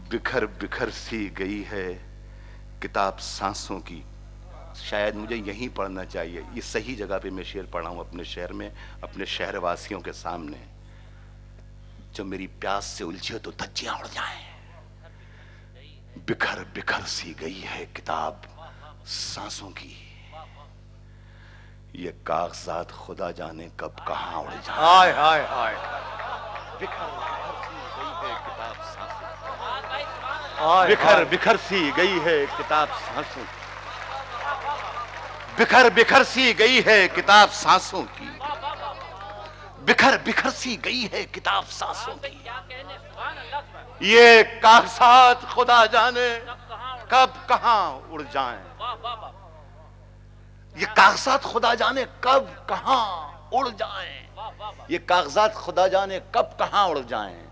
बिखर बिखर सी गई है किताब सांसों की। शायद मुझे यहीं पढ़ना चाहिए, ये सही जगह पे मैं शेर पढ़ा हूं अपने शहर में, अपने शहरवासियों के सामने। जब मेरी प्यास से उलझे तो धज्जियां उड़ जाएं। बिखर बिखर सी गई है किताब सांसों की, ये कागजात खुदा जाने कब कहां उड़ जाए। हाय हाय हाय। बिखर बिखर सी गई है किताब सांसों की, हाय बिखर हाय। बिखर सी गई है किताब सांसों की, बिखर बिखर सी गई है किताब सांसों की, बिखर बिखर सी गई है किताब सांसों की, ये कागजात खुदा जाने कब कहां उड़ जाएं। ये कागजात खुदा जाने कब कहां उड़ जाएं, ये कागजात खुदा जाने कब कहां उड़ जाएं।